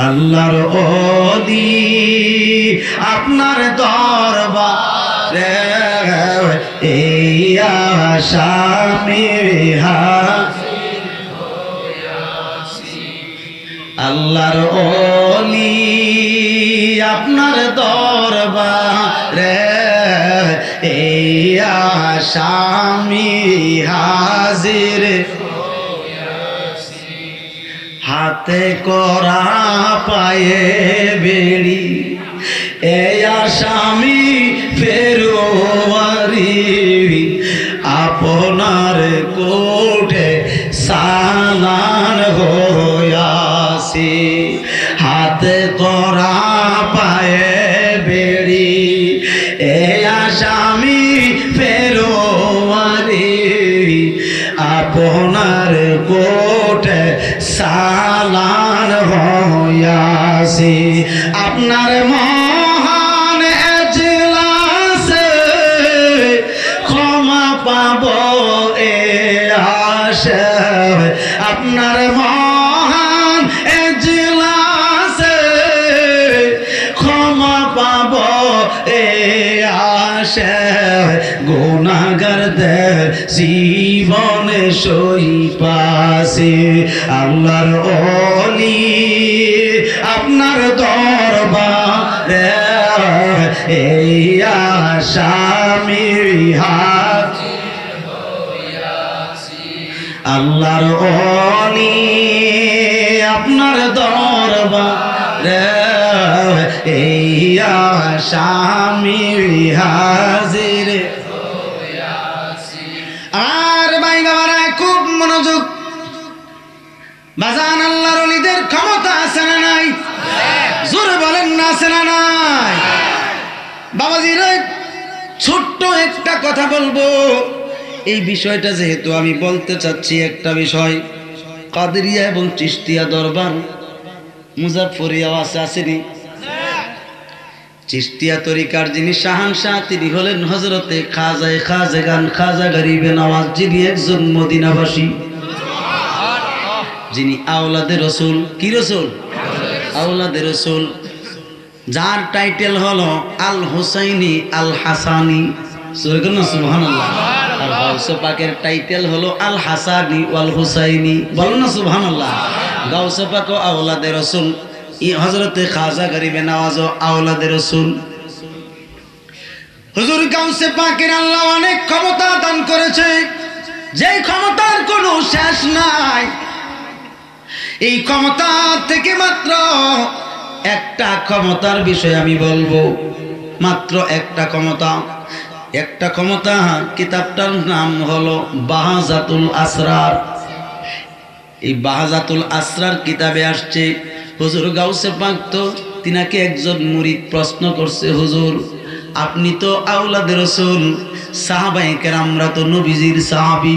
আল্লাহর ওলি আপনার দরবারে এই আশামি হাজির হইয়াছি। আল্লাহর ওলি আপনার দরবারে এই আশামি হাজির হইয়াছি। হাতে করা পায়ে বেড়ি এই আসামি ফেরোয়ারি আপনার কোঠে সালান হইয়াছি। হাতে করা পায়ে বেড়ি এই আসামি ফেরোয়ারি আপনার কোঠে সালান হইয়াছি। আপনার মহান এজলাসে ক্ষমা পাব এ আশা। আপনার মহান এজলাসে ক্ষমা পাব এ আশা। গুনাহগারদের জীবনে সই পাশে আল্লাহর ওলি আপনার দরবারে এই আসামি হাজির হইয়াছি। আল্লাহর ওলি আপনার দরবারে এই আসামি হাজির হইয়াছি। আর ভাইরা খুব মনোযোগ, বাজান আল্লাহর ওলিদের ক্ষমতা আছে না নাই? জোরে বলেন না আছে না নাই? বাবাজিরা ছোট্ট একটা কথা বলবো। এই বিষয়টা যেহেতু আমি বলতে চাচ্ছি, একটা বিষয় কাদেরিয়া এবং চিশতিয়া দরবার মুজাফফরিয়া আসেনি। চিশতিয়া তরিকার যিনি শাহানশাহ তিনি হলেন হযরতে খাজা গরিবে নওয়াজ, যিনি একজন মদিনাবাসী, যিনি আওলাদে রসুল। কি রসুল? আওলাদে রসুল। যার টাইটেল হলো আল হুসাইনি আল হাসানি। সুবহানাল্লাহ। আর গাউসে পাকের টাইটেল হলো আল হাসানি ওয়াল হুসাইনি। বলেন না সুবহানাল্লাহ। গাউসে পাক ও আওলাদে রসুল, হযরতে খাজা গরিবে নওয়াজ ও আওলাদে রসুল। হুজুর গাউসে পাকের আল্লাহ অনেক ক্ষমতা দান করেছে, যে ক্ষমতার কোনো শেষ নাই। এই ক্ষমতা থেকে মাত্র একটা ক্ষমতার বিষয় আমি বলবো, মাত্র একটা ক্ষমতা। একটা ক্ষমতা, কিতাবটার নাম হলো বাহাজাতুল আসরার। এই বাহাজাতুল আসরার কিতাবে আসছে, হুজুর গাউসে পাক তো তিনাকে একজন মুরিদ প্রশ্ন করছে, হুজুর আপনি তো আওলাদে রাসূল, সাহাবায়ে কেরামরা তো নবীজির সাহাবী,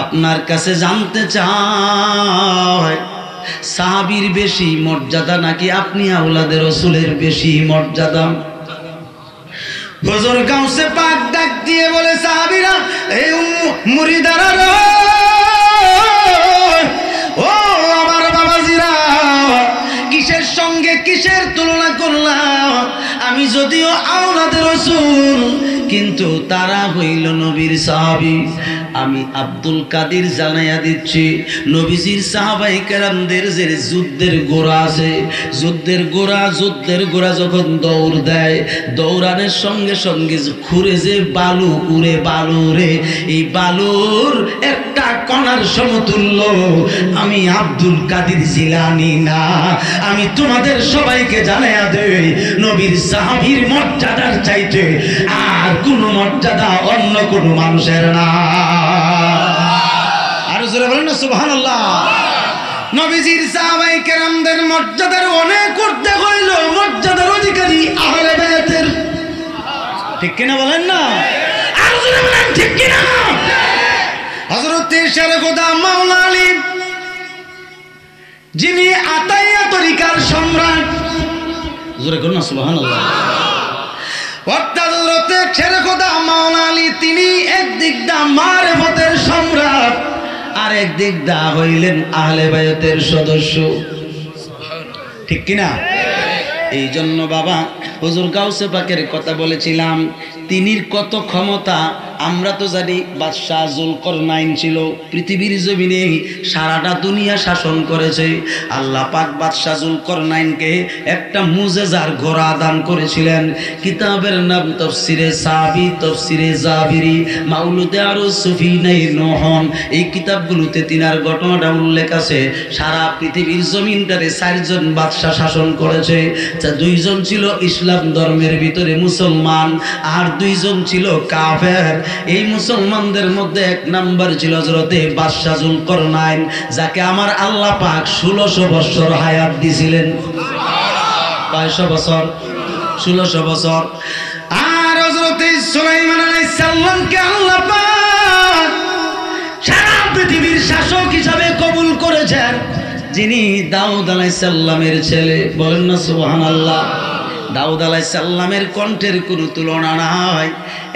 আপনার কাছে জানতে চায় সাহাবীর বেশি মর্যাদা নাকি আপনি আওলাদে রাসূলের বেশি মর্যাদা? হুজুর গাউসে পাক ডাক দিয়ে বলে, সাহাবীরা, এই মুরিদারা ও আমার বাবাজিরা, কিসের সঙ্গে কিসের তুলনা করলাম? আমি যদিও আওলাদে রাসূল, কিন্তু তারা হইল নবীর সাহাবী। আমি আব্দুল কাদির জানাইয়া দিচ্ছি, নবীজির সাহাবায়ে কেরামদের যে যুদ্ধের গোড়া আছে, যুদ্ধের গোড়া যখন দৌড় দেয়, দৌড়ানোর সঙ্গে সঙ্গে খুঁড়ে যে বালু উড়ে, বালুরে এই বালুর একটা কণার সমতুল্য আমি আব্দুল কাদির জিলানী না। আমি তোমাদের সবাইকে জানাইয়া দেই, নবীর সাহাবীর মর্যাদার চাইতে আর কোন মর্যাদা অন্য কোন মানুষের না। আর জোরে বলেন না সুবহানাল্লাহ। নবীজির সাহাবায়ে কেরামদের মর্যাদার অনেক করতে হইল মর্যাদার অধিকারী আহলে বায়াতের। ঠিক কিনা বলেন না? আর জোরে বলেন ঠিক কিনা? হযরত শেরে খোদা মাওলানা আলী, যিনি আতাইয়া তরিকার সম্রাট, জোরে বলেন না সুবহানাল্লাহ। অর্থাৎ হযরত শেরে খোদা মাওলানা আলী তিনি একদিক দা মারফতের সম্রাট, আর একদিক দা হইলেন আহলে বায়াতের সদস্য। ঠিক কিনা? এই জন্য বাবা হুজুর গাউসে পাকের কথা বলেছিলাম, তিনির কত ক্ষমতা আমরা তো জানি। বাদশাহ জুলকরনাইন ছিল পৃথিবীর জমিনে সারাটা দুনিয়া শাসন করেছে। আল্লাহ পাক বাদশাহ জুলকরনাইনকে একটা মুজেজার ঘোড়া দান করেছিলেন। কিতাবের নাম তাফসিরে সাবি, তাফসিরে জাবিরি, মাউলুদে আরুস সুফিনাই নহন। এই কিতাবগুলোতে তিনার ঘটনাটা উল্লেখ আছে। সারা পৃথিবীর জমিনটারে 4 জন বাদশাহ শাসন করেছে। 2 জন ছিল ইসলাম ধর্মের ভিতরে মুসলমান, আর 2 জন ছিল কাফের। এই মুসলমানদের মধ্যে 1 নাম্বার ছিল হযরতে বাদশাহ জুলকরনাইন, যাকে আমার আল্লাহ পাক 1600 বছর হায়াত দিয়েছিলেন। কয়শো বছর? 1600 বছর। আর হযরতে সুলাইমান আলাইহিস সালামকে আল্লাহ পাক সারা পৃথিবীর শাসক হিসাবে কবুল করেছেন, যিনি দাউদ আলাইহিস সালামের ছেলে। বলেন না সুবহানাল্লাহ। দাউদ আলাইহিস সালামের কণ্ঠের কোনো তুলনা নাই।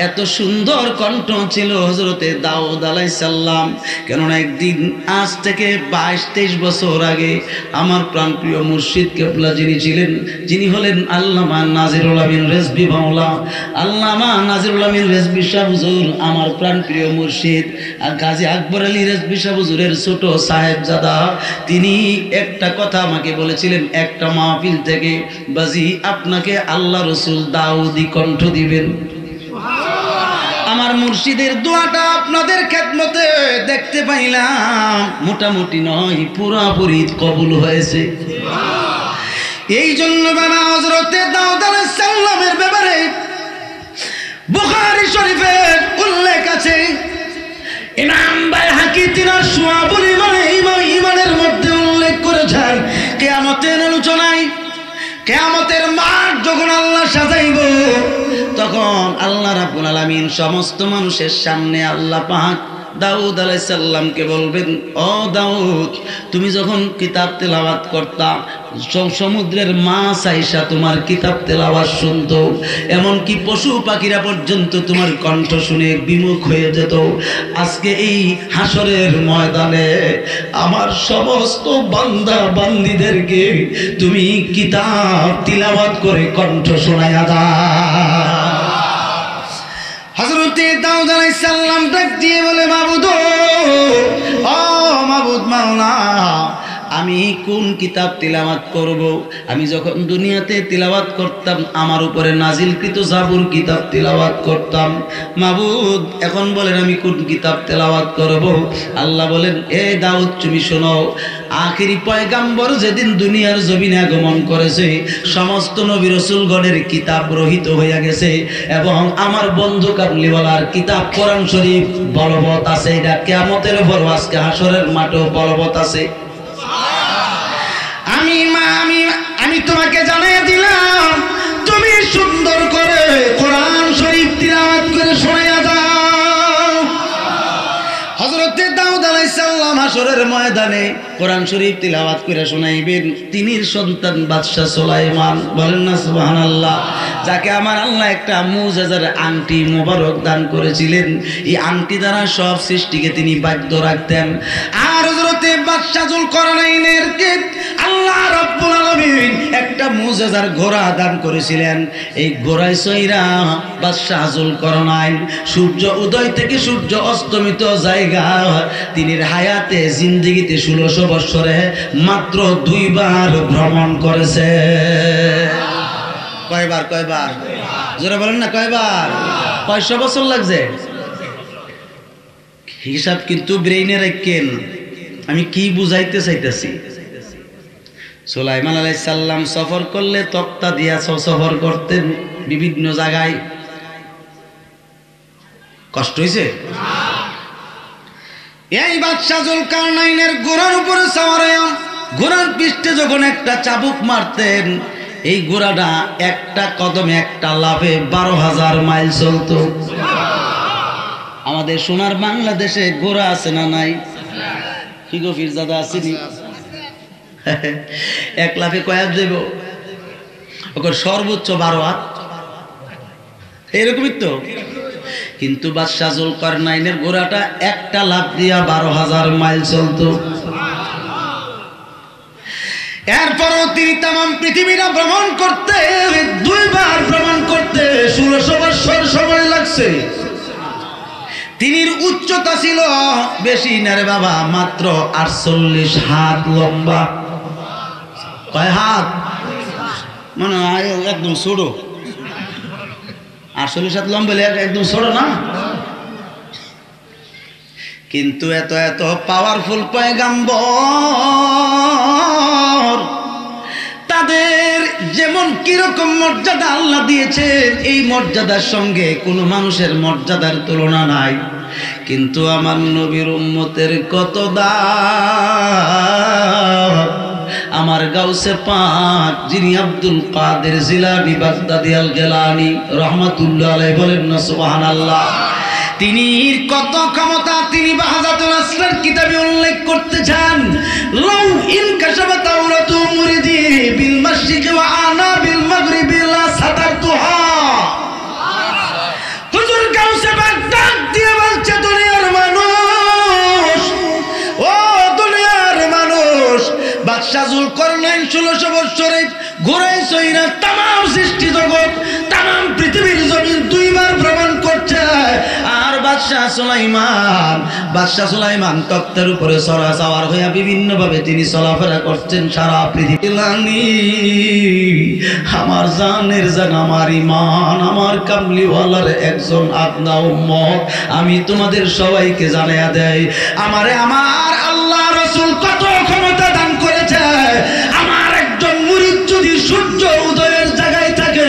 এত সুন্দর কণ্ঠ ছিল হযরতে দাউদ আলাইহিস সালাম। কেননা একদিন আজ থেকে 22-23 বছর আগে আমার প্রাণপ্রিয় মুর্শিদ কেবলা যিনি ছিলেন, যিনি হলেন আল্লামা নাজিরুল আমিন রেজভী মাওলা। আল্লামা নাজিরুল আমিন রেজভী শাহ হুজুর আমার প্রাণপ্রিয় মুর্শিদ আর গাজী আকবর আলী রেজভী শাহ হুজুরের ছোট সাহেবজাদা, তিনি একটা কথা আমাকে বলেছিলেন একটা মাহফিল থেকে, বাজি আপনাকে আল্লাহ রসুল দাউদি কণ্ঠ দিবেন। আমার মুর্শিদের দোয়াটা আপনাদের খেদমতে দেখতে পাইলাম, মোটামুটি নয় পুরাপুরি কবুল হয়েছে। এই জন্য বাবা হযরতে দাউদ আলাইহিস সালামের ব্যাপারে বুখারী শরীফের উল্লেখ আছে। ইমাম বাইহাকী তিনার শুআবুল ঈমানের মধ্যে উল্লেখ করেছেন, কিয়ামতের আলোচনায় কিয়ামতের মাঠ যখন আল্লাহ সাজাইব, তখন আল্লাহ রাব্বুল আলামিন সমস্ত মানুষের সামনে আল্লাহ পাক দাউদ আলাইহিস সালামকে বলবেন, ও দাউদ, তুমি যখন কিতাব তেলাওয়াত করতা, সমুদ্রের মাছ আইসা তোমার কিতাব তেলাওয়াত শুনতো, এমনকি পশু পাখিরা পর্যন্ত তোমার কণ্ঠ শুনে বিমুখ হয়ে যেত। আজকে এই হাসরের ময়দানে আমার সমস্ত বান্দা বান্দীদেরকে তুমি কিতাব তিলাওয়াত করে কণ্ঠ শোনায়া দাও। হযরতে দাউদ আলাইহিস সালাম ডাক দিয়ে বলে, মাবুদ, ও মাবুদ মাওলা, আমি কোন কিতাব তিলাওয়াত করব? আমি যখন দুনিয়াতে তিলাওয়াত করতাম আমার উপরে নাজিলকৃত জাবুর কিতাব তিলাওয়াত করতাম। মাবুদ, এখন বলেন আমি কোন কিতাব তিলাওয়াত করব? আল্লাহ বলেন, এ দাউদ তুমি শোনো, আখেরি পয়গাম্বর যেদিন দুনিয়ার জমিনে আগমন করেছে, সমস্ত নবী রাসূলগণের কিতাব রহিত হয়ে গেছে এবং আমার বন্ধু কামলিওয়ালার কিতাব কোরআন শরীফ বলবৎ আছে। এটা কিয়ামতের পর আজকে হাসরের মাঠেও বলবৎ আছে। আমি তোমাকে জানিয়ে দিলাম, তুমি সুন্দর করে কোরআন শরীফ তিলাওয়াত করে শোনায়া দাও। হযরতে দাউদ আলাইহিস সালাম হাসরের ময়দানে কোরআন শরীফ তিলাওয়াত করে শোনাইবেন তিনির সন্তান বাদশা সুলাইমান। বলেন না সুবহানাল্লাহ। যাকে আমার আল্লাহ একটা মুজিজার আংটি মোবারক দান করেছিলেন। এই আংটি দ্বারা সব সৃষ্টিকে তিনি বাধ্য রাখতেন। আর হযরতে বাদশা জুলকরনাইনের কে আল্লাহ রাব্বুল আলামিন একটা মুজিজার ঘোড়া দান করেছিলেন। এই ঘোড়ায় চড়া বাদশা জুলকরনাইন সূর্য উদয় থেকে সূর্য অস্তমিত জায়গা তিনির হায়াতে জিন্দেগিতে 1600 বছরে মাত্র 2 বার ভ্রমণ করেছে। কয়বার? জোরে বলেন না, কয়বার? কয়শো বছর লাগছে হিসাব কিন্তু ব্রেইনে রাখেন। আমি কি বুঝাইতে চাইতেছি? সুলাইমান আলাইহিস সালাম সফর করলে তক্তা দিয়া সফর করতেন বিভিন্ন জায়গায়। কষ্ট হয়েছে? এই বাদশা জুলকারনাইনের ঘোড়ার উপরে সওয়ার হয়ে ঘোড়ার পৃষ্ঠে যখন একটা চাবুক মারতেন, এই ঘোড়াটা একটা কদমে একটা লাফে 12,000 মাইল চলতো। আমাদের সোনার বাংলাদেশে ঘোড়া আছে না নাই? কি গো ফিরজাদা আসেনি? এক লাফে কয়াত যাব, ওকে সর্বোচ্চ 12 হাত, এরকমই তো। কিন্তু বাদশা জুলকারনাইনের ঘোড়াটা একটা লাফ দিয়া 12,000 মাইল চলতো। এরপরও তিনি তাম পৃথিবীটা ভ্রমণ করতে 2 বার ভ্রমণ করতে 1600 বছর সময় লাগছে। তিনির উচ্চতা ছিল বেশি না রে বাবা, মাত্র 48 হাত লম্বা। কয় হাত? মানে একদম ছোট। 48 হাত লম্বা একদম ছোট না, কিন্তু এত এত পাওয়ারফুল পয়গাম্বর, তাদের যেমন কিরকম মর্যাদা আল্লাহ দিয়েছে, এই মর্যাদার সঙ্গে কোনো মানুষের মর্যাদার তুলনা নাই। কিন্তু আমার নবীর উম্মতের কত দাম! আমার গাউসে পাক যিনি আব্দুল কাদের জিলানী বাগদাদি আল গিলানী রাহমাতুল্লাহ আলাইহি বলেন না সুবহানাল্লাহ, তিনি কত ক্ষমতা তিনি বাহাজাতুল আসরার কিতাবে উল্লেখ করতে চান। লাউ ইন কাশাবাত আওরাতু মুরিদি বিল মাশরিকি ওয়া আনা বিল মাগরিবি লা সাতারতুহা। হুজুর গাউসে পাক ডাক দিয়ে বলছে, দুনিয়ার মানুষ, ও দুনিয়ার মানুষ, বাদশা যুলকারনাইন 1600 বছরে ঘুরে সইরা तमाम সৃষ্টি জগৎ, तमाम পৃথিবীর জমিন 2 বার ভ্রমণ করছে। আর বাদশা সুলাইমান তক্তের উপরে সরা সওয়ার হইয়া বিভিন্ন ভাবে তিনি চলাফেরা করছেন সারা পৃথিবী। আমার জানের জান, আমার ঈমান, আমার কামলিওয়ালার একজন আদনা উম্মত, আমি তোমাদের সবাইকে জানাইয়া দেই, আমারে আমার আল্লাহ রাসূল কত ক্ষমতা দান করেছে। আমার একজন মুরিদ যদি সূর্য উদয়ের জায়গায় থাকে,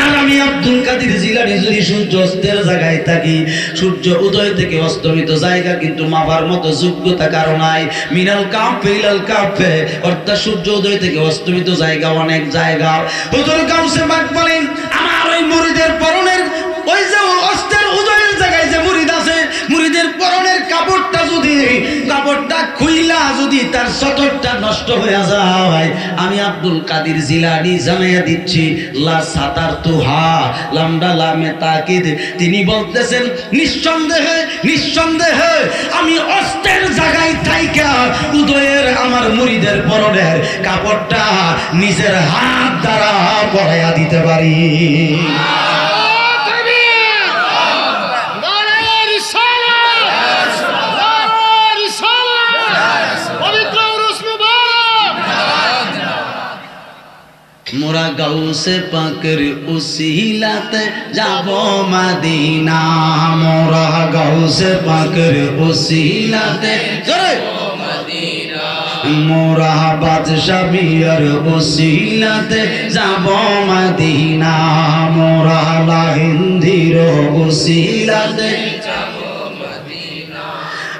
আর আমি আব্দুল কাদের জিলানী যদি সূর্য অস্তের জায়গায় থাকি, সূর্য উদয় থেকে অস্তমিত জায়গা কিন্তু মাপার মতো যোগ্যতা কারো নাই। মিনাল কাফে ইলাল কাফে, অর্থাৎ সূর্য উদয় থেকে অস্তমিত জায়গা অনেক জায়গা। হুজুর গাউসে পাক বলেন, আমার ওই মুরিদের পরনের ওই যে অস্তের উদয়ের জায়গায় যে মুরিদ আছে, মুরিদের পরনের কাপড়টা যদি কাপড়টা খুইলা যদি তার সতরটা নষ্ট হয়ে যায়, আমি আব্দুল কাদের জিলানী জানাইয়া দিচ্ছি লা সাতারতুহা, লামডা লামে তাকিদ, তিনি বলতেছেন নিঃসন্দেহে নিঃসন্দেহে আমি অস্তের জায়গায় থাইকা উদয়ের আমার মুরিদের পরনের কাপড়টা নিজের হাত দ্বারা পরাইয়া দিতে পারি। মোরা গাউসে পাকের উসিলাতে যাব মদিনা, মোরা গাউসে পাকের উসিলাতে যাব মদিনা, মোরা বাদশা বিয়ার উসিলাতে যাব মদিনা, মোরা লাহিন্দির উসিলাতে যাব মদিনা।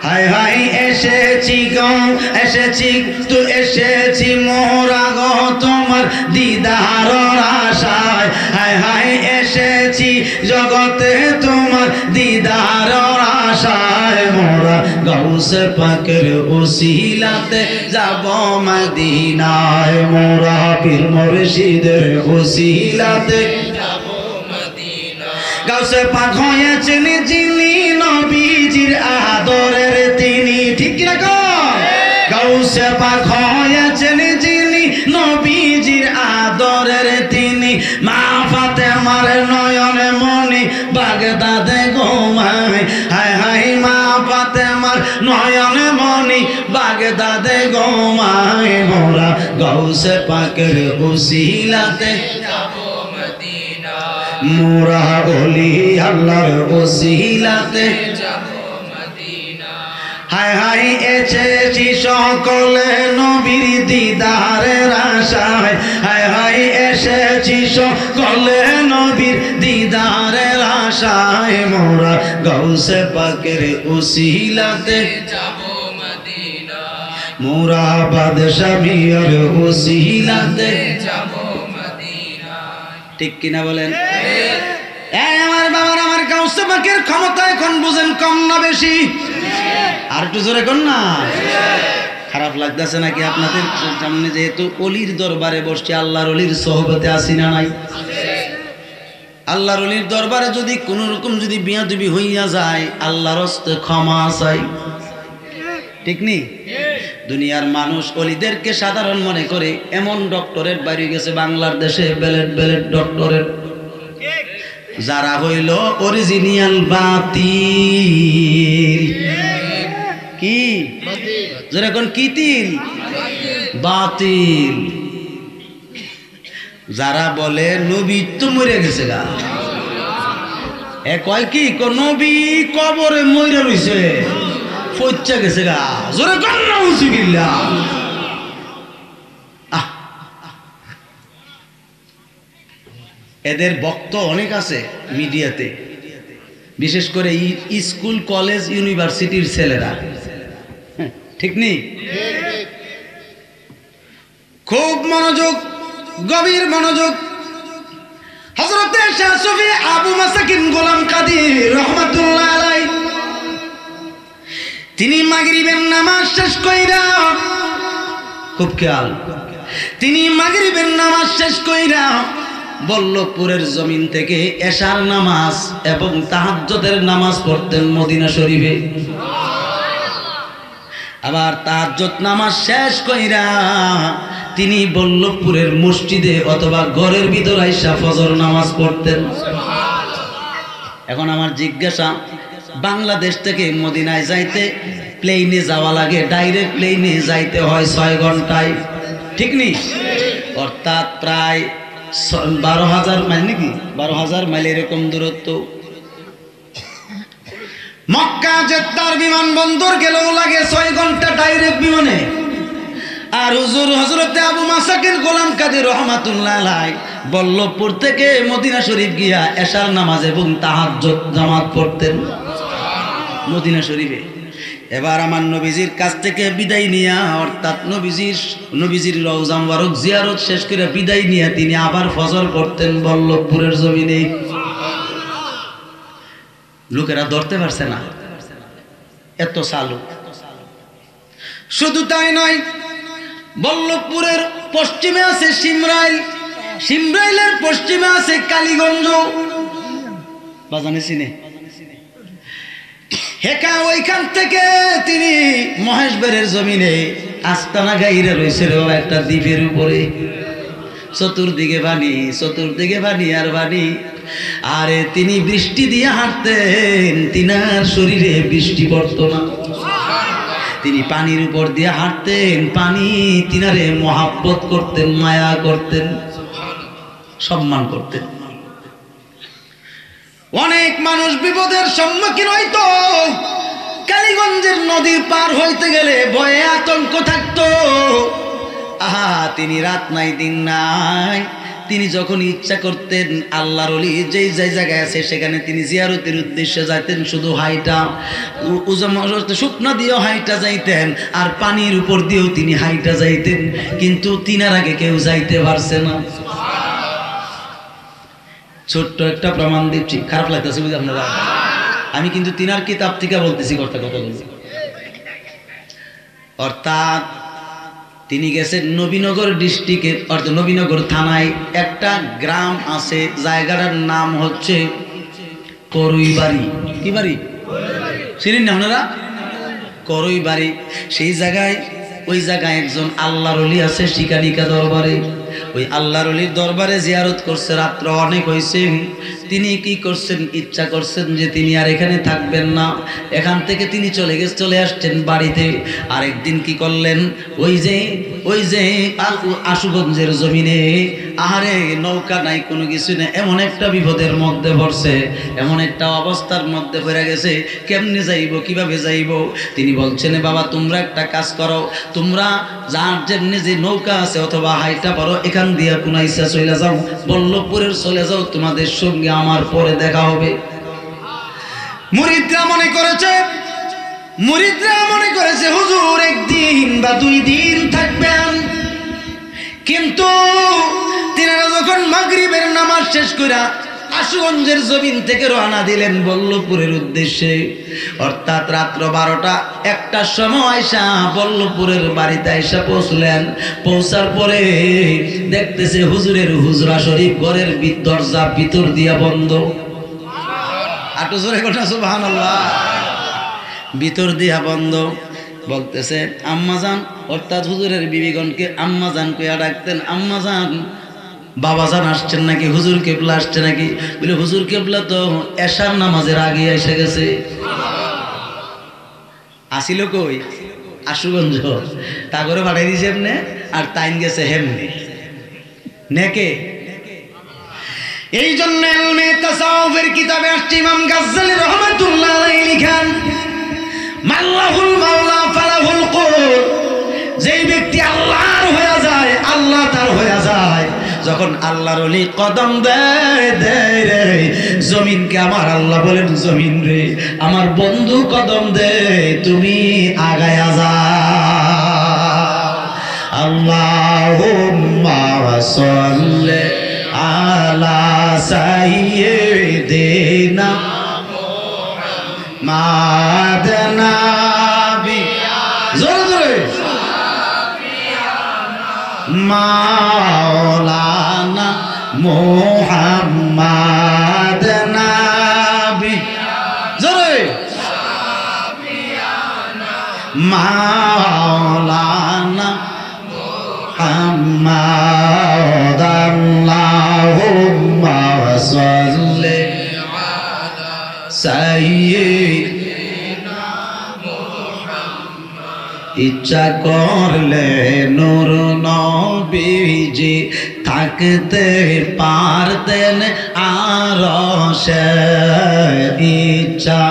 হায় হায় এসেছি গো এসেছি তো এসেছি মোরা গো তোমার দিদার আশায়, হায় হায় এসেছি জগতে তোমার দিদার আশায়, মোরা গাউসে পাকের উসিলাতে যাব মদিনায়, মোরা পীর মুর্শিদের উসিলাতে যাব মদিনা। গাউসে পাক হয়েছেন যিনি নবীজির আদরের তিনি, ঠিক কি না? গাউসে পাক হয়েছেন যিনি নবীজির আদরের তিনি, মা ফাতেমার নয়নে মনি বাগদাদে ঘুমায়, হায় হায় মা ফাতেমার নয়নে মনি বাগদাদে ঘুমায়, মোরা গাউসে পাকের উসিলাতে যাব মদিনা, মোরা ওলি আল্লাহর উসিলাতে যাব মদিনা। হায় হায় এসেছি সকলে নবীর দিদারের আশায়, হায় হায় এসেছি সকলে নবীর দিদারের আশায়, মোরা গাউসে পাকের উসিলাতে যাব মদিনা, মোরা বাদশা বিয়ার উসিলাতে যাব মদিনা। ঠিক কিনা বলেন? আমার বাবার আমার গাউসে পাকের ক্ষমতা এখন বুঝেন কম না বেশি? আর একটু জোরে কর না। খারাপ লাগতেছে নাকি আপনাদের সামনে? যেহেতু অলির দরবারে বসছি, আল্লাহর অলির সোহবতে আসি না নাই? আল্লাহর অলির দরবারে যদি কোন রকম যদি বিয়াদবি হইয়া যায়, আল্লাহর হস্তে ক্ষমা চাই, ঠিক নেই? দুনিয়ার মানুষ অলিদেরকে সাধারণ মনে করে, এমন ডক্টরেট বাইরে গেছে বাংলাদেশে, বেলেট বেলেট ডক্টরেট, যারা হইল অরিজিনাল বাতিল। কি যেরকম কি তিল? বাতিল। যারা বলে নবী তো মরে গেছে গা, এ কয় কি নবী কবরে মরে রইছে, ফচ্চা গেছে গা, জোরে কন্যা উঁচু গিল্লা। এদের বক্ত অনেক আছে মিডিয়াতে, বিশেষ করে স্কুল কলেজ ইউনিভার্সিটির ছেলেরা, ঠিক নেই? খুব মনোযোগ, গভীর মনোযোগ। হযরতে শাহ সুফি আবু মাসাকিন গোলাম কাদের রহমাতুল্লাহ আলাইহি, তিনি মাগরিবের নামাজ শেষ কইরা, খুব খেয়াল, তিনি মাগরিবের নামাজ শেষ কইরা বল্লভপুরের জমিন থেকে এশার নামাজ এবং তাহাজ্জুদের নামাজ পড়তেন মদিনা শরীফে। আবার তাহাজ্জুদ নামাজ শেষ কইরা তিনি বল্লভপুরের মসজিদে অথবা ঘরের ভিতর আইসা ফজর নামাজ পড়তেন। এখন আমার জিজ্ঞাসা, বাংলাদেশ থেকে মদিনায় যাইতে প্লেনে যাওয়া লাগে, ডাইরেক্ট প্লেনে যাইতে হয় 6 ঘন্টায়, ঠিক নেই? অর্থাৎ প্রায় 12,000 মাইল, নাকি 12,000 মাইল এরকম দূরত্ব। মক্কা জেদ্দার বিমানবন্দর গেলেও লাগে 6 ঘন্টা ডাইরেক্ট বিমানে। আর হুজুর হযরতে আবু মাসাকিন গোলাম কাদের রহমাতুল্লাহ আলাইহি বল্লভপুর থেকে মদিনা শরীফ গিয়া এশার নামাজ এবং তাহাজ্জুদ জামাত পড়তেন মদিনা শরীফে। এবার আমার নবীজির কাছ থেকে বিদায় নিয়া, অর্থাৎ নবীজির রওজা মুবারক জিয়ারত শেষ করে বিদায় নিয়া তিনি আবার ফজর পড়তেন বল্লভপুরের জমিনে। লোকেরা ধরতে পারছে না, এত চালু। শুধু তাই নয়, বল্লভপুরের পশ্চিমে আছে শিমরাইল, শিমরাইলের পশ্চিমে আছে কালীগঞ্জ, বাজানে চিনে হেকা। ওইখান থেকে তিনি মহেশবেরের জমিনে আস্তানা গাইরা রয়েছে একটা দ্বীপের উপরে, চতুর্দিকে পানি, চতুর্দিকে পানি আর পানি। আরে তিনি বৃষ্টি দিয়ে হাঁটতেন, তিনার শরীরে বৃষ্টি পড়তো না। তিনি পানির উপর দিয়ে হাঁটতেন, পানি তিনারে মহাব্বত করতেন, মায়া করতেন, সম্মান করতেন। অনেক মানুষ বিপদের সম্মুখীন হইতো, কালীগঞ্জের নদীর পার হইতে গেলে ভয়ে আতঙ্ক থাকতো। আহা, তিনি রাত নাই দিন নাই, তিনি যখন ইচ্ছা করতেন আল্লাহর ওলি যেই জায়গায় আছে সেখানে তিনি জিয়ারতের উদ্দেশ্যে যাইতেন, শুধু হাইটা শুকনা দিয়েও হাইটা যাইতেন, আর পানির উপর দিয়েও তিনি হাইটা যাইতেন, কিন্তু তিনার আগে কেউ যাইতে পারছে না। ছোট্ট একটা প্রমাণ দিচ্ছি, খারাপ লাগতেছে বুঝি আপনারা, আমি কিন্তু তিনার কিতাব থেকে বলতেছি কথাগুলো। অর্থাৎ তিনি গেছেন নবীনগর ডিস্ট্রিক্টের, অর্থাৎ নবীনগর থানায় একটা গ্রাম আছে, জায়গাটার নাম হচ্ছে করইবাড়ি। কি বাড়ি চিনেন না আপনারা? করইবাড়ি। সেই জায়গায়, ওই জায়গায় একজন আল্লাহর ওলি আছে শিকারিকা দরবারে। ওই আল্লাহর ওলির দরবারে জিয়ারত করছে, রাত্র অনেক হয়েছে। তিনি কি করছেন, ইচ্ছা করছেন যে তিনি আর এখানে থাকবেন না, এখান থেকে তিনি চলে আসছেন বাড়িতে। আরেকদিন কি করলেন, ওই যে আশুগঞ্জের জমিনে, আহারে নৌকা নাই, কোনো কিছু নেই, এমন একটা বিপদের মধ্যে পড়ছে, এমন একটা অবস্থার মধ্যে পড়ে গেছে, কেমনে যাইব, কিভাবে যাইব। তিনি বলছেন, বাবা তোমরা একটা কাজ করো, তোমরা যার যেমনি যে নৌকা আছে অথবা হাইটা পারো, এখান দিয়া কুনাইসা চলে যাও, বল্লভপুরের চলে যাও, তোমাদের সঙ্গে আমার পরে দেখা হবে। মুরিদরা মনে করেছে হুজুর একদিন বা 2 দিন থাকবেন, কিন্তু তিনারা যখন মাগরিবের নামাজ শেষ করে আশুগঞ্জের জমিন থেকে রওনা দিলেন বল্লভপুরের উদ্দেশ্যে, অর্থাৎ রাত্র 12টা-1টার সময় আয়সা বল্লভপুরের বাড়িতে আয়সা পৌঁছলেন। পৌঁছার পরে দেখতেছে হুজুরের হুজরা শরীফ ঘরের দরজা ভিতর দিয়া বন্ধ। আটো জোরে কথা সুবহানাল্লাহ। ভিতর দিয়া বন্ধ। বলতেছে আম্মাজান, অর্থাৎ হুজুরের বিবিগণকে আম্মাজান কইয়া ডাকতেন। আম্মাজান, বাবাজান আসছেন নাকি, হুজুর কেবলা আসছে নাকি? বলে হুজুর কেবলা তো এশার নামাজের আগে এসে গেছে। আসিল কই? আশুগঞ্জ। তা করে পাঠাই দিয়েছে এমনি, আর তাইন গেছে হেমনি নেকে। এই জন্য ইলমে তাসাউফের কিতাবে আসছে, ইমাম গাজ্জালী রাহমাতুল্লাহ আলাইহি লিখেন, মাল্লাহুল মাওলা ফালাহুল কুর। যেই ব্যক্তি আল্লাহর হয়ে যায়, আল্লাহ তার হয়ে যায়। যখন আল্লাহর ওলি কদম দেয় দেয় রে জমিনকে, আমার আল্লাহ বলেন জমিন রে আমার বন্ধু কদম দে, তুমি আগায়া যাও। আল্লাহুম্মা সাল্লি আলা সাইয়্যিদিনা মুহাম্মাদ নাবি, জোরে জোরে, মাওলানা মুহাম্মাদ নাবি, জোরে, মাওলানা মুহাম্মাদ, আল্লাহুম্মা সাল্লি আলা সাইয়্যিদিনা মুহাম্মাদ। ইচ্ছা করলে নূর নবীজি থাকতে পারতেন আরশে, ইচ্ছা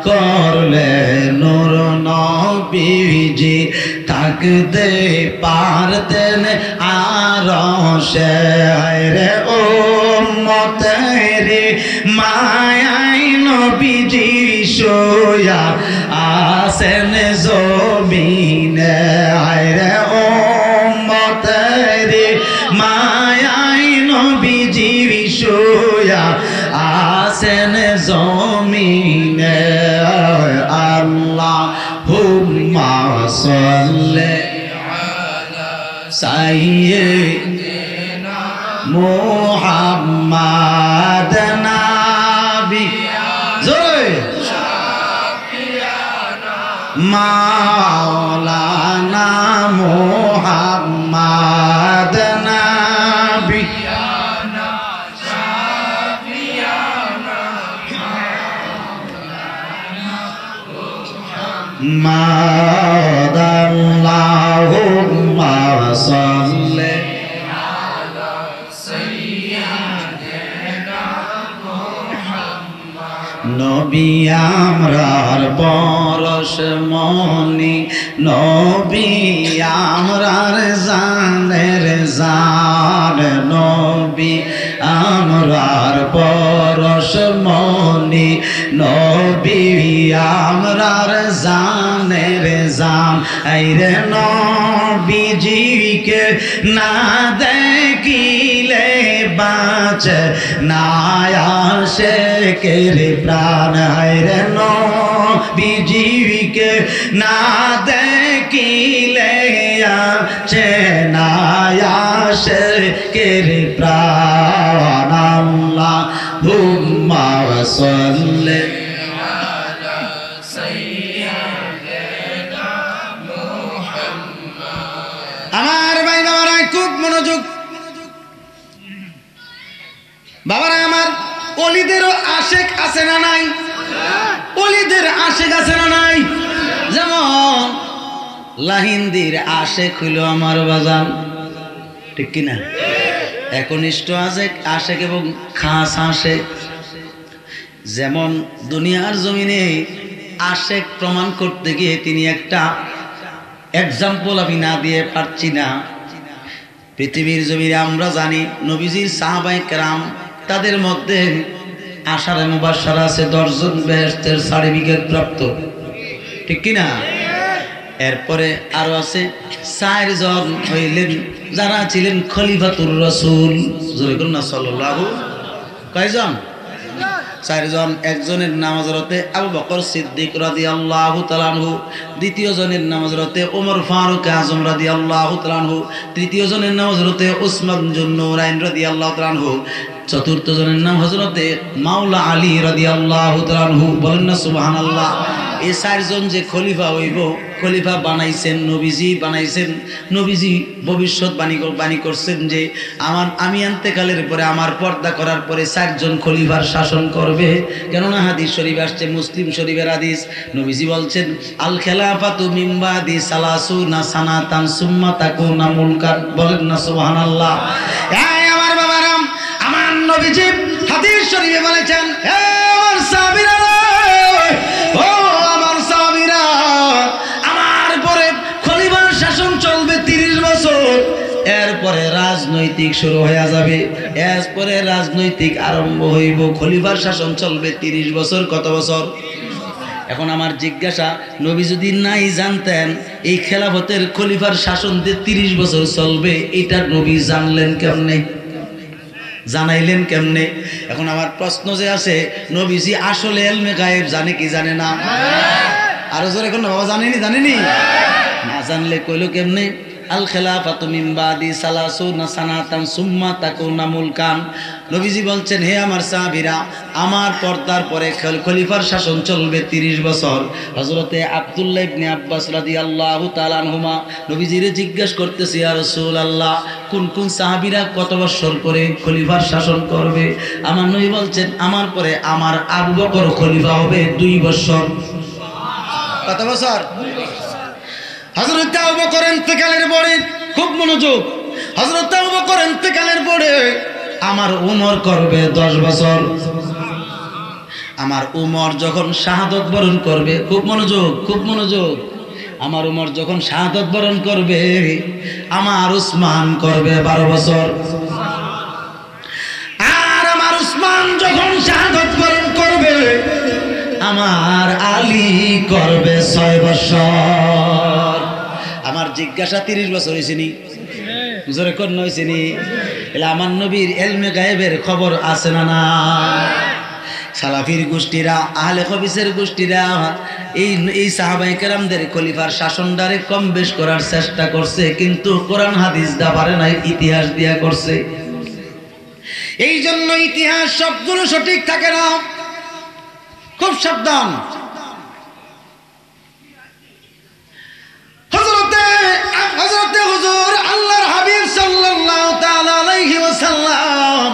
করলে নূর নবীজি থাকতে পারতেন আরশে। রে উম্মতের মায়ায় নবীজি শুয়া আছেন জমিনে। রে উম্মতের মায়ায় নবীজি শুয়া আছেন জমিনে। আল্লাহুম্মা সাল্লি আলা সাইয়্যিদিনা মুহাম্মাদ নাবি, জোরে, মাওলানা মুহাম্মাদ নাবি, আল্লাহুম্মা সাল্লি আলা সাইয়্যিদিনা মুহাম্মাদ। নবী আমরার পরশমণি, নবী আমরার জানের জান, নবী আমরার পরশমণি, নবী আমরার জানের জান। আইরে নবীজিকে না দেখিলে বাঁচে না আশিকের প্রাণ। আইরে নবীজিকে না দেখিলে আছে না আশিকের প্রাণ। আল্লাহুম্মা সাল্লি আলা সাইয়্যিদিনা মুহাম্মাদ। আমার ভাই বাবারা খুব মনোযোগ, বাবারা আমার, ওলিদেরও আশেক আছে না নাই? ওলিদের আশেক আছে না নাই? যেমন লাহিন্দির আশেক হইল আমার বাজান, ঠিক কিনা? একনিষ্ঠ আশেক, আশেক এবং খাস আশেক। যেমন দুনিয়ার জমিনে আশেক প্রমাণ করতে গিয়ে তিনি একটা এক্সাম্পল আমি না দিয়ে পারছি না। পৃথিবীর জমিনে আমরা জানি নবীজির সাহাবায়ে কেরাম, তাদের মধ্যে আশারে মুবাশশারা আছে 10 জন বেহেশতের সার্টিফিকেট প্রাপ্ত, ঠিক কিনা? এরপরে আরো আছে 4 জন হইলেন যারা ছিলেন খলিফাতুর রাসূল, জোরে করুন না সাল্লাল্লাহু। কয়জন? 4 জন। একজনের নাম হযরতে আবু বকর সিদ্দিক রাদিয়াল্লাহু তাআলা আনহু, দ্বিতীয় জনের নাম হযরতে ওমর ফারুক আযম রাদিয়াল্লাহু তাআলা আনহু, তৃতীয় জনের নাম হযরতে উসমান জুন নূরাইন রাদিয়াল্লাহু তাআলা আনহু, চতুর্থ জনের নাম হযরতে মাওলা আলী রাদিয়াল্লাহু তাআলা আনহু। বলেন না সুবহানাল্লাহ। এই চারজন যে খলিফা হইব, খলিফা বানাইছেন নবীজি, বানাইছেন নবীজি ভবিষ্যৎবাণী করছেন যে আমি ইন্তেকালের পরে আমার পর্দা করার পরে চারজন খলিফার শাসন করবে। কেননা হাদিস শরীফ আসছে, মুসলিম শরীফের হাদিস, নবীজি বলছেন আল খেলাফাতু মিন বাদি সালাসুনা সানাতান সুম্মা তাকুনা মুলকান। বলেন না সুবহানাল্লাহ। এই আমার বাবারাম, আমার নবীজি হাদিস শরীফে বলেছেন, হে আমার সাহাবীরা, ও আমার সাহাবীরা, আমার পরে খলিফার শাসন চলবে 30 বছর। এরপরে রাজনৈতিক শুরু হয়ে যাবে, এরপরে রাজনৈতিক আরম্ভ হইব। খলিফার শাসন চলবে 30 বছর। কত বছর? এখন আমার জিজ্ঞাসা, নবী যদি নাই জানতেন এই খেলাফতের খলিফার শাসন যে 30 বছর চলবে, এটা নবী জানলেন কেমনে, জানাইলেন কেমনে? এখন আমার প্রশ্ন যে আছে, নবীজি আসলে ইলমে গায়েব জানে কি জানে না? আরো জোরে কোন বাবা, জানেনি? না জানলে কইলো কেমনে? আল খেলাফাতু মিন বাদি সালাসুনা সানাতান সুম্মা তাকুনা মুলকান। নবীজি বলছেন, হে আমার সাহাবীরা, আমার পর্দার পরে খলিফার শাসন চলবে 30 বছর। হযরতে আব্দুল্লাহ ইবনে আব্বাস রাদিয়াল্লাহু তাআলা আনহুমা নবীজিরে জিজ্ঞেস করতেছে, ইয়া রাসূলুল্লাহ, কোন কোন সাহাবীরা কত বছর করে খলিফার শাসন করবে? আমার নবী বলছেন, আমার পরে আমার আবু বকর খলিফা হবে 2 বছর। কত বছর? হযরত আবু বকর ইন্তেকালের পরে, খুব মনোযোগ, হযরত আবু বকর ইন্তেকালের পরে আমার উমর করবে 10 বছর। আমার উমর যখন শাহাদত বরণ করবে, খুব মনোযোগ, খুব মনোযোগ, আমার উমর যখন শাহাদত বরণ করবে, আমার উসমান করবে 12 বছর। আর আমার উসমান যখন শাহাদত বরণ করবে, আমার আলী করবে 6 বছর। আমার জিজ্ঞাসা, 30 বছর হয়েছে নি? জোরে কোন হয়েছে নি? এলে আমার নবীর ইলমে গায়েবের খবর আছে না না? সালাফির গোষ্ঠীরা, আহলে হাদিসের গোষ্ঠীরা এই সাহাবায়ে কেরামদের খলিফার শাসনদারে কম বেশ করার চেষ্টা করছে, কিন্তু কোরআন হাদিস দা পারে নাই, ইতিহাস দিয়া করছে। এই জন্য ইতিহাস সবগুলো সঠিক থাকে না, খুব সাবধান। হযরতে হুজুর আল্লাহর হাবিব সাল্লাল্লাহু তাআলা আলাইহি ওয়াসাল্লাম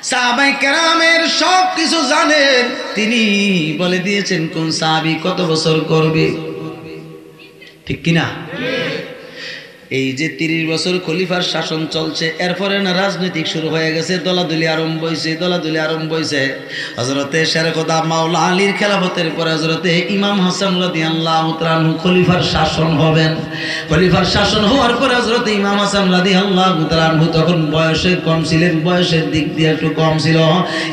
সাহাবায়ে কেরামের সব কিছু জানেন। তিনি বলে দিয়েছেন কোন সাহাবী কত বছর করবে, ঠিক কিনা? এই যে 30 বছর খলিফার শাসন চলছে, এরপরে না রাজনৈতিক শুরু হয়ে গেছে, দলাদলি আরম্ভ হয়েছে। হযরতে শেরখুদা মাওলা আলীর খেলাফতের পরে হযরতে ইমাম হাসান রাদিয়াল্লাহু তাআলা আনহু খলিফার শাসন হবেন। খলিফার শাসন হওয়ার পরে হযরতে ইমাম হাসান রাদিয়াল্লাহু তাআলা আনহু তখন বয়সে কম ছিলেন, বয়সের দিক দিয়ে একটু কম ছিল।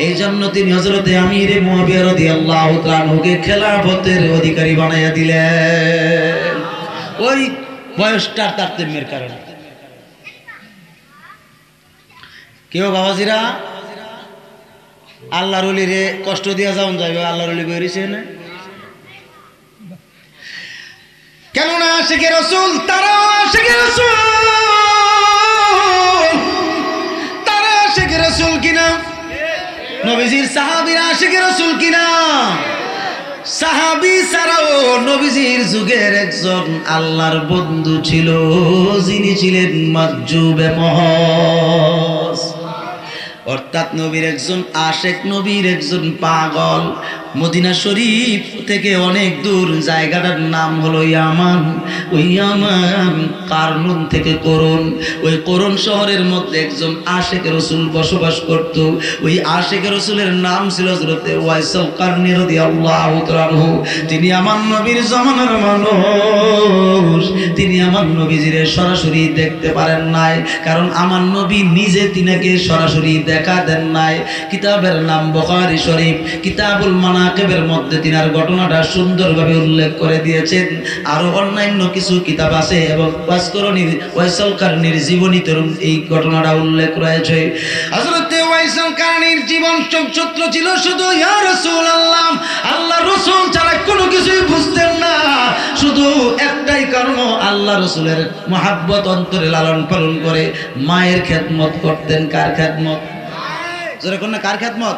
এই জন্য তিনি হযরতে আমিরে মুআবিয়া রাদিয়াল্লাহু তাআলা আনহুকে খেলাফতের অধিকারী বানাইয়া দিলেন, ওই বয়সটার তারতম্যের কারণে। কেউ বাবাজিরা আল্লাহর ওলিরে কষ্ট দিয়া যাওন যাইবে, আল্লাহর ওলি বেরিয়েছে না কেননা আশিকে রাসূল, তারা আশিকে রাসূল, তারা আশিকে রাসূল কিনা? নবীজির সাহাবীরা আশিকে রাসূল কিনা? সাহাবী ছাড়াও নবীজির যুগের একজন আল্লাহর বন্ধু ছিল, যিনি ছিলেন মাহজুবে মহজ, অর্থাৎ নবীর একজন আশেক, নবীর একজন পাগল। মদিনা শরীফ থেকে অনেক দূর, জায়গাটার নাম হলো ইয়ামান। ওই ইয়ামান কারনুন থেকে করুন, ওই করুন শহরের মধ্যে একজন আশেক রাসূল বসবাস করত। ওই আশেক রাসূলের নাম ছিল হযরতে ওয়াইসুল কারনী রাদিয়াল্লাহু তাআলা আনহু। তিনি আমার নবীর জামানার মানুষ, তিনি আমার নবীজিরে সরাসরি দেখতে পারেন নাই, কারণ আমার নবী নিজে তিনাকে সরাসরি দেখা দেন নাই। কিতাবের নাম বুখারী শরীফ, কিতাবুল মানাকিবের মধ্যে তিনার ঘটনাটা সুন্দরভাবে উল্লেখ করে দিয়েছেন। আরো অন্যান্য কিছু কিতাব আছে এবং ওয়াইসুল কারনীর জীবনীতে এই ঘটনাটা উল্লেখ রয়েছে। হযরতে ওয়াইসুল কারনীর জীবন সূত্র ছিল শুধু ইয়া রাসূলুল্লাহ, আল্লাহ রাসূল ছাড়া কোনো কিছুই বুঝতেন না। শুধু একটাই কর্ম, আল্লাহ রাসূলের মহব্বত অন্তরে লালন পালন করে মায়ের খেদমত করতেন। কার খেদমত? জোরে কোন না, কার খেদমত?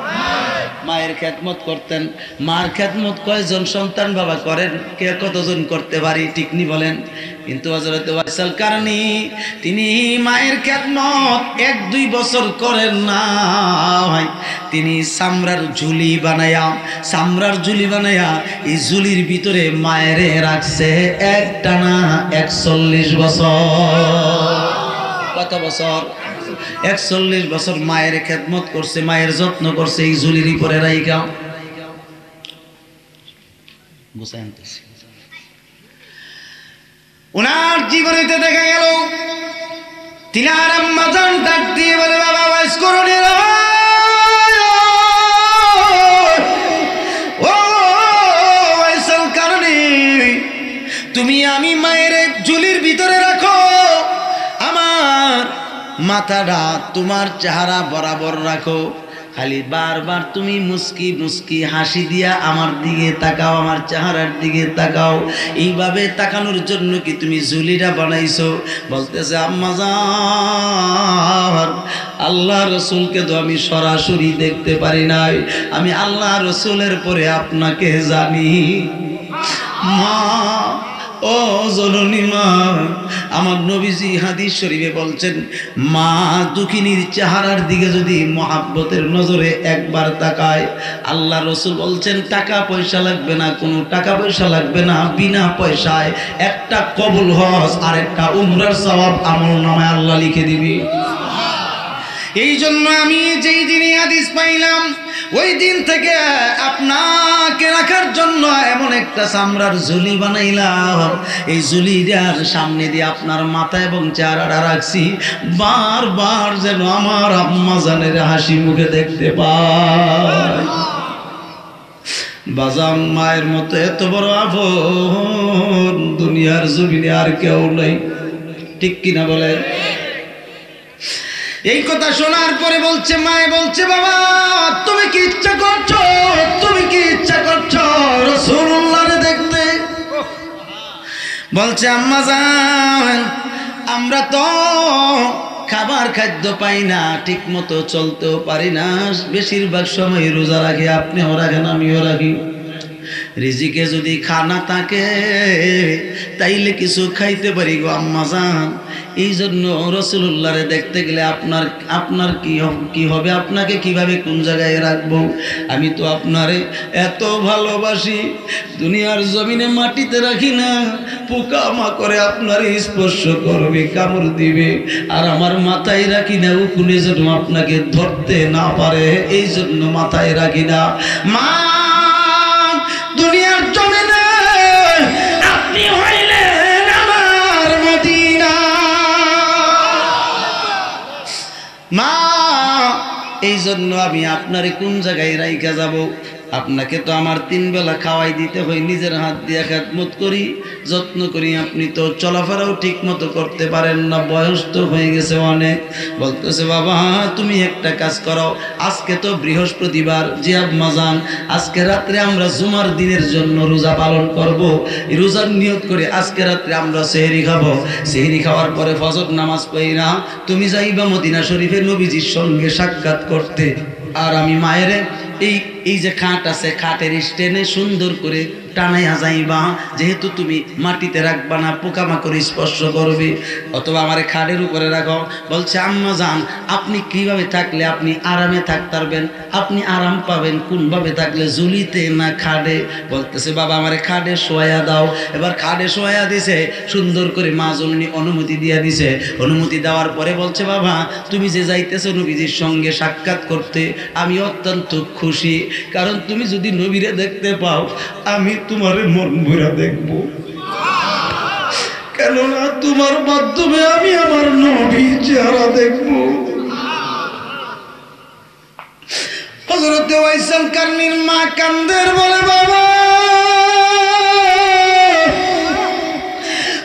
মায়ের খেদমত করতেন। মার খেদমত কয়জন সন্তান বাবা করেন, কে কতজন করতে পারি ঠিক নি বলেন? কিন্তু হযরত ওয়াইসাল কারনী তিনি মায়ের খেদমত 1-2 বছর করেন না, তিনি চামড়ার ঝুলি বানায়া এই ঝুলির ভিতরে মায়ের রাখছে একটানা 41 বছর। কত বছর? 41 বছর মায়ের খেদমত করছে, মায়ের যত্ন করছে এই ঝুলির উপরে রাইখা। উনার জীবনীতে দেখা গেল তিনার আম্মা জান ডাক দিয়ে বলে, বাবা ওয়াইস করুনি রে, ও ওয়াইসাল কারণী, তুমি আমি মায়ের ঝুলির ভিতরে রাখো, আমার মাথাটা তোমার চেহারা বরাবর রাখো, খালি বারবার তুমি মুস্কি মুস্কি হাসি দিয়া আমার দিকে তাকাও, আমার চেহারার দিকে তাকাও। এইভাবে তাকানোর জন্য কি তুমি ঝুলিটা বানাইছো? বলতেছে আম্মা জান, আল্লাহ রসুলকে তো আমি সরাসরি দেখতে পারি নাই, আমি আল্লাহ রসুলের পরে আপনাকে জানি। মা, ও জননী মা, আমার নবীজি হাদিস শরীফে বলছেন, মা দুঃখিনীর চেহারার দিকে যদি মহাব্বতের নজরে একবার তাকায়, আল্লাহ রসুল বলছেন টাকা পয়সা লাগবে না, কোনো টাকা পয়সা লাগবে না, বিনা পয়সায় একটা কবুল হজ আর একটা উমরার সওয়াব আমলনামায় আল্লাহ লিখে দিবি। এই জন্য আমি যেই দিনই হাদিস পাইলাম ওই দিন থেকে আপনাকে রাখার জন্য এমন একটা চামড়ার ঝুলি বানাইলাম, এই ঝুলিটার সামনে দিয়ে আপনার মাথা এবং চেহারাটা রাখছি, বারবার যেন আমার আম্মা জানের হাসি মুখে দেখতে পাই। বাজান, মায়ের মতো এত বড় আপন দুনিয়ার জমিনে আর কেউ নেই, ঠিক কিনা বলে? এই কথা শোনার পরে বলছে, মায়ে বলছে, বাবা তুমি কি ইচ্ছা করছো, তুমি কি ইচ্ছা করছো রাসূলুল্লাহরে দেখতে? বলছে আম্মা জান, আমরা তো খাবার খাদ্য পাই না, ঠিক মতো চলতেও পারি না, বেশিরভাগ সময় রোজা রাখি, আপনিও রাখেন আমিও রাখি, রিজিকে যদি খানা থাকে তাইলে কিছু খাইতে পারি গো আম্মা জান। এই জন্য রাসূলুল্লাহরে দেখতে গেলে আপনার কি হবে, আপনাকে কিভাবে কোন জায়গায় রাখবো? আমি তো আপনারে এত ভালোবাসি, দুনিয়ার জমিনে মাটিতে রাখি না, পোকা মাকড়ে আপনারে স্পর্শ করবে, কামড় দিবে, আর আমার মাথায় রাখি না, উকুনে যেন আপনাকে ধরতে না পারে, এই জন্য মাথায় রাখি না। মা, দুনিয়ার জমিনে আপনি হইলেন আমার মদিনা। মা, এই জন্য আমি আপনারে কোন জায়গায় রাইখা যাব? আপনাকে তো আমার 3 বেলা খাওয়াই দিতে হয়, নিজের হাত দিয়ে খেদমত করি, যত্ন করি, আপনি তো চলাফেরাও ঠিক মতো করতে পারেন না, বয়স তো হয়ে গেছে অনেক। বলতেছে বাবা তুমি একটা কাজ করো, আজকে তো বৃহস্পতিবার, জি আম্মা জান, আজকে রাত্রে আমরা জুমার দিনের জন্য রোজা পালন করব, রোজার নিয়ত করে আজকে রাত্রে আমরা সেহরি খাবো, সেহরি খাওয়ার পরে ফজর নামাজ পড়িনা তুমি যাইবা মদিনা শরীফের নবীজির সঙ্গে সাক্ষাৎ করতে, আর আমি মায়ের এই যে খাট আছে, খাটের স্ট্যান্ডে সুন্দর করে টানাইয়া যাইবা, যেহেতু তুমি মাটিতে রাখবা না, পোকামাকড় স্পর্শ করবে, অথবা আমার খাটের উপরে রাখো। বলছে আম্মা জান, আপনি কিভাবে থাকলে আপনি আরামে থাকতে পারবেন, আপনি আরাম পাবেন কোনভাবে থাকলে, ঝুলিতে না খাটে? বলতেছে বাবা আমার খাটে শোয়া দাও। এবার খাটে শোয়া দিছে, সুন্দর করে মা জননী অনুমতি দিয়ে দিছে। অনুমতি দেওয়ার পরে বলছে বাবা তুমি যে যাইতেছো নবীজির সঙ্গে সাক্ষাৎ করতে, আমি অত্যন্ত খুশি, কারণ তুমি যদি নবীরে দেখতে পাও আমি তোমারে মন ভরা দেখব, কেননা তোমার মাধ্যমে আমি আমার নবীর চেহারা দেখব। হযরত ওয়াইসাল কারনীর মা কান্দের বলে বাবা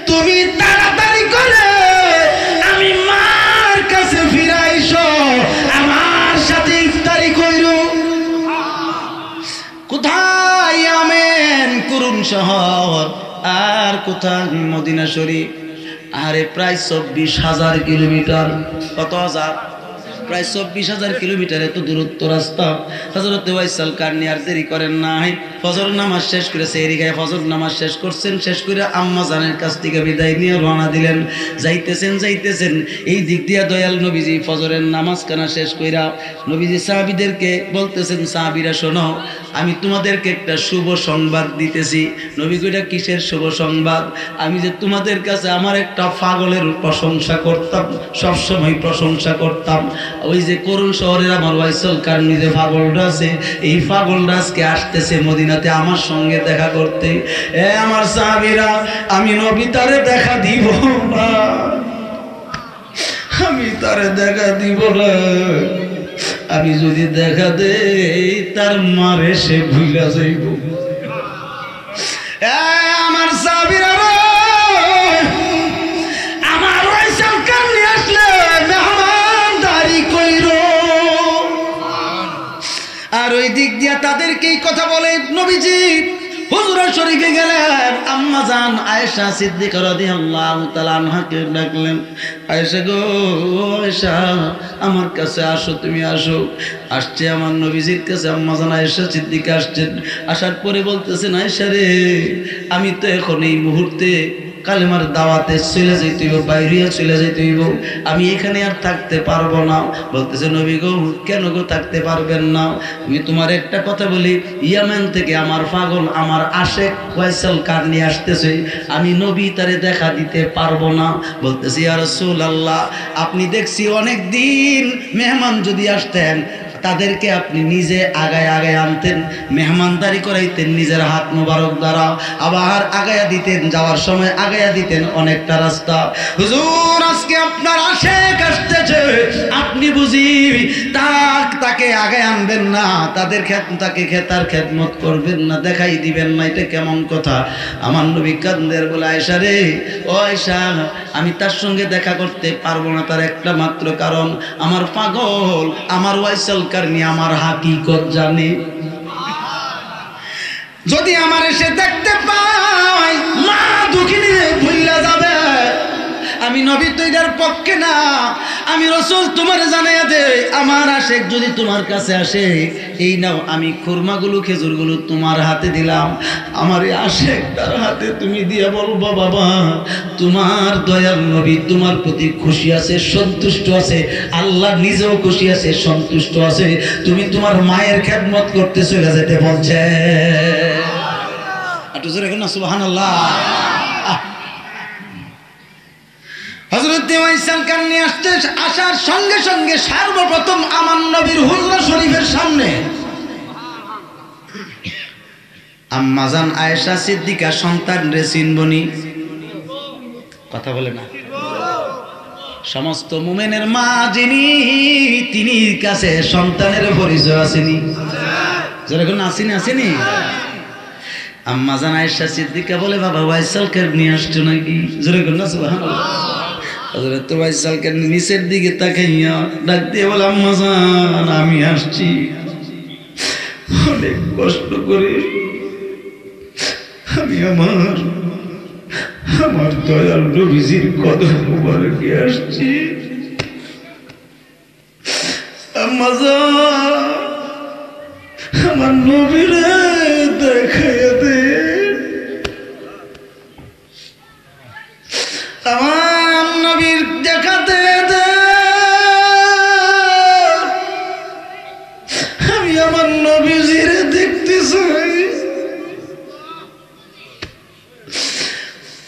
তুমি তাড়াতাড়ি করে আমি মার কাছে ফিরাইছো, আমার সাথে ইফতারি কইরো। কোথায় আমেন করুন শহর, আর কোথায় মদিনা শরীফ, আরে প্রায় 24,000 কিলোমিটার। কত হাজার? প্রায় 24,000 কিলোমিটার এত দূরত্ব রাস্তা। হযরত ওয়াইসাল কারনী আর দেরি করেন নাই, ফজর নামাজ শেষ করে সেহরি গায়ে ফজর নামাজ শেষ করছেন, শেষ করে আম্মা জানের কাছ থেকে বিদায় নিয়ে রওনা দিলেন। যাইতেছেন এই দিক দিয়া দয়াল নবীজি ফজরের নামাজ কানা শেষ কইরা নবীজি সাহাবীদেরকে বলতেছেন, সাহাবীরা শোনো, আমি তোমাদেরকে একটা শুভ সংবাদ দিতেছি। নবী কইরা কিসের শুভ সংবাদ? আমি যে তোমাদের কাছে আমার একটা পাগলের প্রশংসা করতাম, সবসময় প্রশংসা করতাম, ওই যে করুণ শহরের আমার ওয়াইসাল কারনী যে পাগলটা আছে, এই পাগলটা আজকে আসতেছে মদিনাতে আমার সঙ্গে দেখা করতে। আমার সাহাবীরা, আমি নবী তারে দেখা দিব না, আমি তারে দেখা দিব না। আমি যদি দেখা দেই তার মারে সে ভুইলা যাইব। আমার সাহাবীরা, আমার ওয়াইসাল কারনী আসলে মেহমানদারি কইরো। আর ওই দিক দিয়া তাদেরকেই কথা বলে নবীজি হুজরা শরীফে গেলেন। আম্মা জান আয়েশা সিদ্দিকা রাদিয়াল্লাহু তাআলা আনহাকে ডাকলেন, আয়েশা গো, আয়েশা আমার কাছে আসো, তুমি আসো। আসছে আমার নবীজির কাছে আম্মা জান আয়েশা সিদ্দিকা আসছেন। আসার পরে বলতেছেন, আয়েশা রে, আমি তো এখন এই মুহূর্তে কালেমার দাওয়াতে চলে যাইতে হইব, বাইরে চলে যাইতে হইব, আমি এখানে আর থাকতে পারবো না। বলতেছে, নবী গো, কেন গো থাকতে পারবেন না? আমি তোমার একটা কথা বলি, ইয়ামেন থেকে আমার পাগল, আমার আশেক ওয়াইসাল কারনী আসতেছে, আমি নবী তারে দেখা দিতে পারবো না। বলতেছি, ইয়া রাসূলুল্লাহ, আপনি দেখছি অনেক দিন মেহমান যদি আসতেন তাদেরকে আপনি নিজে আগায় আনতেন, মেহমানদারি করাইতেন নিজের হাত মোবারক দ্বারা, আবার আগায়া দিতেন, যাওয়ার সময় আগায়া দিতেন অনেকটা রাস্তা। হুজুর, আজকে আপনার আশেক আসতেছে, আপনি বুঝি তাকে আগায় আনবেন না, তাকে তার খেদমত করবেন না, দেখাই দিবেন না, এটা কেমন কথা? আমার নবী কান্দের বলে, আয়েশা রে, ও আয়েশা, আমি তার সঙ্গে দেখা করতে পারবো না, তার একটা মাত্র কারণ, আমার পাগল, আমার ওয়াইসাল কারনী আমার হাকিকত জানে। যদি আমার এসে দেখতে পাই, মা দুঃখিনী ভুল্লা যাবে। আমি নবী তৈরির পক্ষে না, আমি রাসূল তোমার জানাইয়া দে, আমার আশেক যদি তোমার কাছে আসে, এই নাও, আমি খুরমাগুলো খেজুরগুলো তোমার হাতে দিলাম, আমার এই আশেক তার হাতে তুমি দিয়া বলবো, বাবা তোমার দয়াল নবী তোমার প্রতি খুশি আছে, সন্তুষ্ট আছে, আল্লাহ নিজেও খুশি আছে, সন্তুষ্ট আছে, তুমি তোমার মায়ের খেদমত করতে চলে যেতে বলছে। একটু জোরে না সুবহানাল্লাহ। হযরত ওয়াইসাল কারনী আসার সঙ্গে সঙ্গে সর্বপ্রথম আমার নবীর হুজরা শরীফের সামনে আম্মা জান আয়েশা সিদ্দিকা সন্তান রে চিনবনি, কথা বলে না, সমস্ত মুমিনের মা যিনি, তিনি কাছে সন্তানের পরিচয় আসেনি, যেরকম আসেনি। আম্মা জান আয়েশা সিদ্দিকা বলে, বাবা ওয়াইসাল কারনী আসছো নাকি? যেরকম না সুবহানাল্লাহ। হযরত ওয়াইসাল কারনী নিচের দিকে তাকাইয়া ডাক দিয়ে বলে, আম্মা জান আমি আসছি, অনেক কষ্ট করে আমি আমার দয়াল নবীজির কদম মুবারকে আসছি। আম্মা জান আমার নবীরে দেখাইয়া দে, আমার নবীর দেখাতে দে, আমি আমার নবীজিরে দেখতে চাই।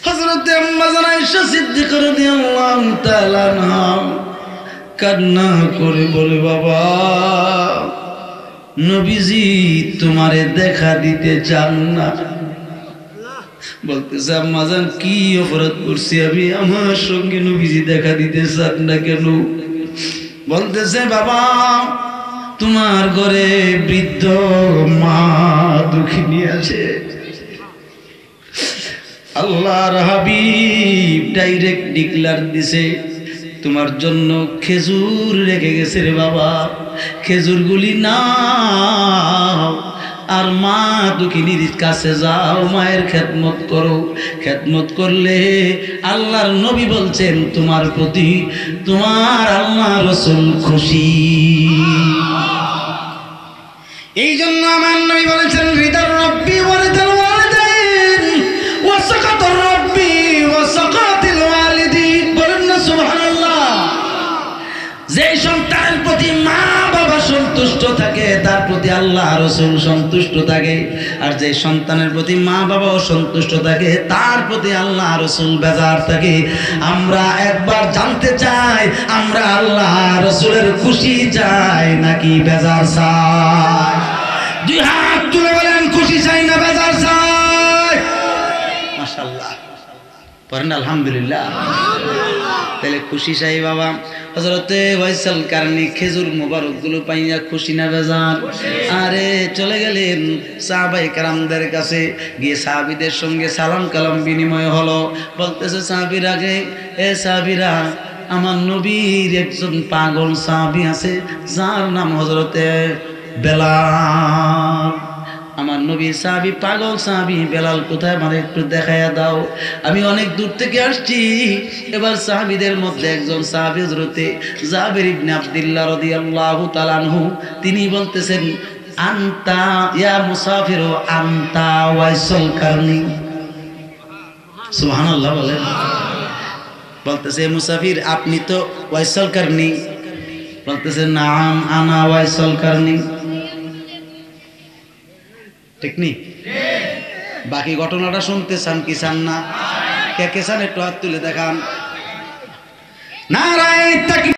হযরত আম্মা জান আয়েশা সিদ্দিকা রাদিয়াল্লাহু তাআলা আনহা কান্না করে বলে, বাবা নবীজি তোমারে দেখা দিতে চান না। বলতেছে, আম্মা জান কি অপরাধ করছি আমি, আমার সঙ্গে নবীজি দেখা দিতে চান না কেন? বলতেছে, বাবা তোমার ঘরে বৃদ্ধ মা দুঃখিনী আছে, আল্লাহর হাবিব ডাইরেক্ট ডিক্লার দিছে, তোমার জন্য খেজুর রেখে গেছে রে বাবা, খেজুরগুলি নাও, আর মা দুঃখিনীর কাছে যাও, মায়ের খেদমত করো। খেদমত করলে আল্লাহর নবী বলছেন তোমার প্রতি তোমার আল্লাহ রাসূল খুশি। এই জন্য আমার নবী বলেছেন রিদার রব্বি ওয়া রিদাল ওয়ালিদাইন ওয়া সাকাতুর রব্বি ওয়া সাকাতুল ওয়ালিদিন। বলেন না সুবহানাল্লাহ। যে সন্তানের প্রতি মা বাবা সন্তুষ্ট থাকে তার প্রতি আল্লাহ রাসূল সন্তুষ্ট থাকে, আর যে সন্তানের প্রতি মা বাবা অসন্তুষ্ট থাকে তার প্রতি আল্লাহ রাসূল বেজার থাকে। আমরা একবার জানতে চাই, আমরা আল্লাহ রাসূলের খুশি চাই নাকি বেজার চাই? দুই হাত তুলে বলেন খুশি চাই না বেজার চাই? মাশাআল্লাহ পড়েন আলহামদুলিল্লাহ। তাহলে খুশি চাই বাবা। হযরতে ওয়াইসাল কারনী খেজুর মোবারক গুলো পাইয়া খুশি না বেজার? আরে চলে গেলেন সাহাবায়ে কেরামদের কাছে, গিয়ে সাহাবীদের সঙ্গে সালাম কালাম বিনিময় হলো। বলতেছে সাহাবীরা, এ সাহাবীরা, আমার নবীর একজন পাগল সাহাবী আছে যার নাম হযরতে বেলাল। আমার নবীর সাহাবী পাগল সাহাবী বেলাল কোথায়, মানে একটু দেখাইয়া দাও, আমি অনেক দূর থেকে আসছি। এবার সাহাবীদের মধ্যে একজন সাহাবী হযরতে জাবের ইবনে আব্দুল্লাহ রাদিয়াল্লাহু তাআলা আনহু, তিনি বলতেছেন আনতা ইয়া মুসাফির আনতা ওয়াইসাল কারনী। সুবহানাল্লাহ বলেন। বলতেছে মুসাফির আপনি তো ওয়াইসাল কারনী। বলতেছে নাম আনা ওয়াইসাল কারনী। ঠিক নি? বাকি ঘটনাটা শুনতে চান কি চান না? কে কে চান একটু হাত তুলে দেখান। নারায়ে তাকবীর।